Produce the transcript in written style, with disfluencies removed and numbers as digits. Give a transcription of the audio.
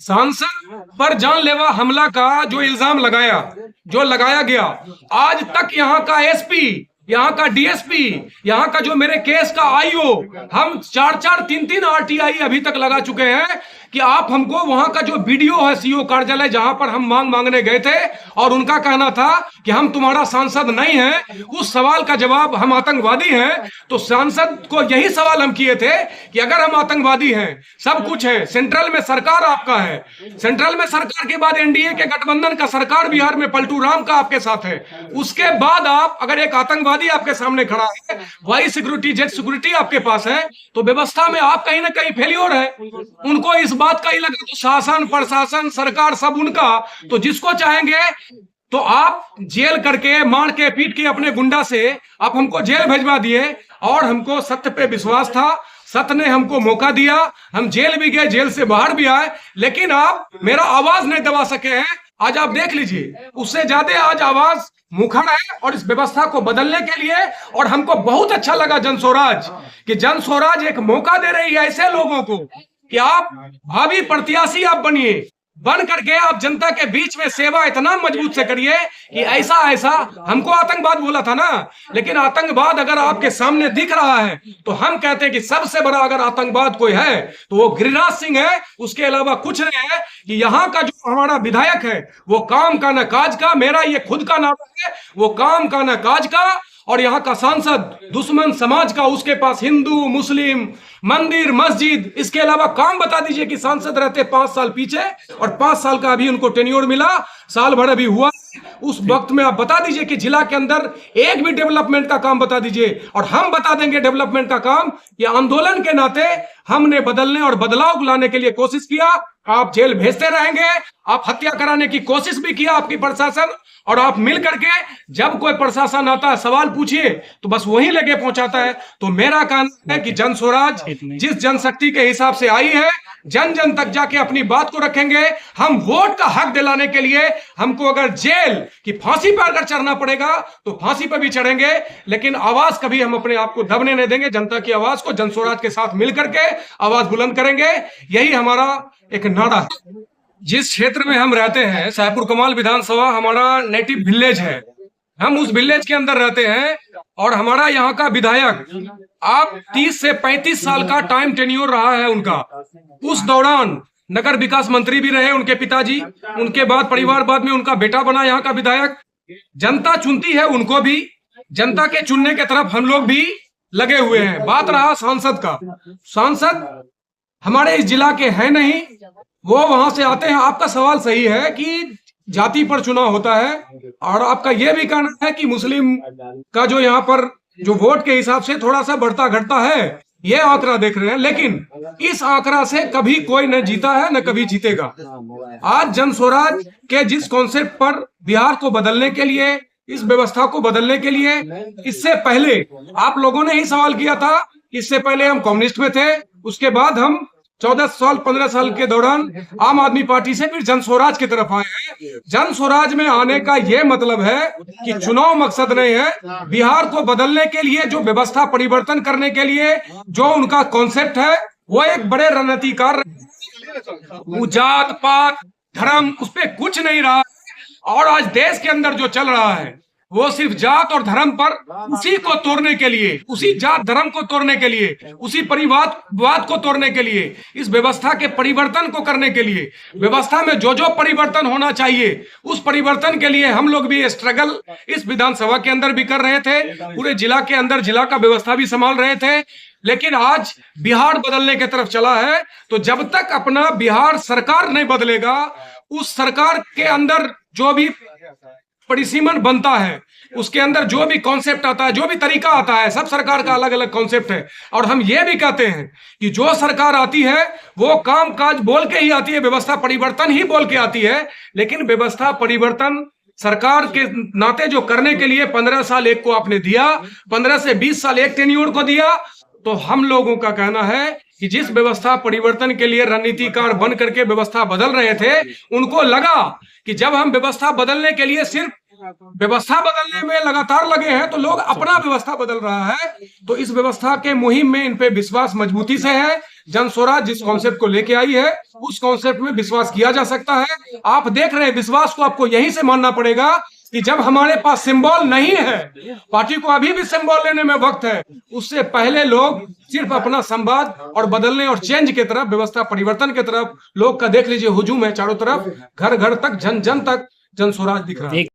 सांसद पर जानलेवा हमला का जो इल्जाम लगाया गया, आज तक यहाँ का एसपी, यहाँ का डीएसपी, यहाँ का जो मेरे केस का आईओ, हम 4-4 3-3 आरटीआई अभी तक लगा चुके हैं कि आप हमको वहां का जो बीडीओ है, सीओ कार्यालय, जहां पर हम मांग मांगने गए थे और उनका कहना था कि हम तुम्हारा सांसद नहीं है, उस सवाल का जवाब हम आतंकवादी हैं। तो सांसद को यही सवाल हम किए थे कि अगर हम आतंकवादी हैं, सब कुछ है, सेंट्रल में सरकार आपका है, सेंट्रल में सरकार के बाद एनडीए के गठबंधन का सरकार बिहार में पलटू राम का आपके साथ है, उसके बाद आप अगर एक आतंकवादी आपके सामने खड़ा है, वाई सिक्योरिटी जेट सिक्योरिटी आपके पास है, तो व्यवस्था में आप कहीं ना कहीं फेल्योर है। उनको इस बात का ही लगा, तो शासन प्रशासन सरकार सब उनका, तो जिसको चाहेंगे तो आप जेल करके मार के पीट के अपने गुंडा से आप हमको जेल भेजवा दिए। और हमको सत्य पे विश्वास था, सत्य ने हमको मौका दिया, हम जेल भी गए, जेल से बाहर भी आए, लेकिन आप मेरा आवाज नहीं दबा सके हैं। आज आप देख लीजिए, उससे ज्यादा आज आवाज मुखर है और इस व्यवस्था को बदलने के लिए। और हमको बहुत अच्छा लगा जन स्वराज, कि जन स्वराज एक मौका दे रही है ऐसे लोगों को कि आप भावी प्रत्याशी आप बनिए, बन करके आप जनता के बीच में सेवा इतना मजबूत से करिए कि ऐसा ऐसा, हमको आतंकवाद बोला था ना, लेकिन आतंकवाद अगर आपके सामने दिख रहा है तो हम कहते हैं कि सबसे बड़ा अगर आतंकवाद कोई है तो वो गिरिराज सिंह है, उसके अलावा कुछ नहीं है। कि यहाँ का जो हमारा विधायक है वो काम का न काज का, मेरा ये खुद का नाम है, वो काम का न काज का। और यहाँ का सांसद दुश्मन समाज का, उसके पास हिंदू मुस्लिम मंदिर मस्जिद, इसके अलावा काम बता दीजिए कि सांसद रहते 5 साल पीछे और 5 साल का अभी उनको टेन्योर मिला, साल भर अभी हुआ, उस वक्त में आप बता दीजिए कि जिला के अंदर एक भी डेवलपमेंट का काम बता दीजिए और हम बता देंगे डेवलपमेंट का काम। ये आंदोलन के नाते हमने बदलने और बदलाव लाने के लिए कोशिश किया। आप जेल भेजते रहेंगे, आप हत्या कराने की कोशिश भी किया आपकी प्रशासन, और आप मिल करके जब कोई प्रशासन आता है सवाल पूछिए तो बस वहीं लेके पहुंचाता है। तो मेरा कहना है कि जन स्वराज जिस जनशक्ति के हिसाब से आई है, जन जन तक जाके अपनी बात को रखेंगे। हम वोट का हक दिलाने के लिए हमको अगर जेल की फांसी पर अगर चढ़ना पड़ेगा तो फांसी पर भी चढ़ेंगे, लेकिन आवाज कभी हम अपने आप को दबने नहीं देंगे। जनता की आवाज को जन स्वराज के साथ मिलकर के आवाज बुलंद करेंगे, यही हमारा एक नारा है। जिस क्षेत्र में हम रहते हैं, साहेबपुर कमाल विधानसभा हमारा नेटिव विलेज है, हम उस विलेज के अंदर रहते हैं और हमारा यहाँ का विधायक आप 30 से 35 साल का टाइम टेन्योर रहा है उनका। उस दौरान नगर विकास मंत्री भी रहे उनके पिताजी, उनके बाद परिवारवाद में उनका बेटा बना यहाँ का विधायक। जनता चुनती है उनको भी, जनता के चुनने के तरफ हम लोग भी लगे हुए हैं। बात रहा सांसद का, सांसद हमारे इस जिला के हैं नहीं, वो वहां से आते हैं। आपका सवाल सही है कि जाति पर चुनाव होता है, और आपका यह भी कहना है कि मुस्लिम का जो यहाँ पर जो वोट के हिसाब से थोड़ा सा बढ़ता घटता है, ये आंकड़ा देख रहे हैं, लेकिन इस आंकड़ा से कभी कोई न जीता है न कभी जीतेगा। आज जन स्वराज के जिस कॉन्सेप्ट पर बिहार को बदलने के लिए, इस व्यवस्था को बदलने के लिए, इससे पहले आप लोगों ने ही सवाल किया था, इससे पहले हम कम्युनिस्ट में थे, उसके बाद हम 14 साल 15 साल के दौरान आम आदमी पार्टी से फिर जन स्वराज की तरफ आए हैं। जन स्वराज में आने का यह मतलब है कि चुनाव मकसद नहीं है, बिहार को बदलने के लिए, जो व्यवस्था परिवर्तन करने के लिए जो उनका कॉन्सेप्ट है, वो एक बड़े रणनीतिकार, जात पात धर्म उस पर कुछ नहीं रहा। और आज देश के अंदर जो चल रहा है वो सिर्फ जात और धर्म पर, उसी को तोड़ने के लिए, उसी जात धर्म को तोड़ने के लिए, उसी परिवारवाद को तोड़ने के लिए, इस व्यवस्था के परिवर्तन को करने के लिए, व्यवस्था में जो जो परिवर्तन होना चाहिए उस परिवर्तन के लिए हम लोग भी स्ट्रगल इस विधानसभा के अंदर भी कर रहे थे, पूरे जिला के अंदर जिला का व्यवस्था भी संभाल रहे थे। लेकिन आज बिहार बदलने की तरफ चला है, तो जब तक अपना बिहार सरकार नहीं बदलेगा, उस सरकार के अंदर जो भी परिसीमन बनता है, उसके अंदर जो भी कॉन्सेप्ट आता है, जो भी तरीका आता है, सब सरकार का अलग अलग कॉन्सेप्ट है। और हम ये भी कहते हैं कि जो सरकार आती है वो काम काज बोल के ही आती है, व्यवस्था परिवर्तन ही बोल के आती है, लेकिन व्यवस्था परिवर्तन सरकार के नाते जो करने के लिए 15 साल एक को आपने दिया, 15 से 20 साल एक टेन्योर को दिया। तो हम लोगों का कहना है कि जिस व्यवस्था परिवर्तन के लिए रणनीतिकार बन करके व्यवस्था बदल रहे थे, उनको लगा कि जब हम व्यवस्था बदलने के लिए सिर्फ व्यवस्था बदलने में लगातार लगे हैं, तो लोग अपना व्यवस्था बदल रहा है। तो इस व्यवस्था के मुहिम में इन पे विश्वास मजबूती से है। जन स्वराज जिस कॉन्सेप्ट को लेके आई है, उस कॉन्सेप्ट में विश्वास किया जा सकता है। आप देख रहे हैं, विश्वास को आपको यहीं से मानना पड़ेगा कि जब हमारे पास सिंबल नहीं है, पार्टी को अभी भी सिंबल लेने में वक्त है, उससे पहले लोग सिर्फ अपना संवाद और बदलने और चेंज के तरफ, व्यवस्था परिवर्तन के तरफ लोग का देख लीजिए हुजूम है चारों तरफ, घर घर तक, जन जन तक जन स्वराज दिख रहा है।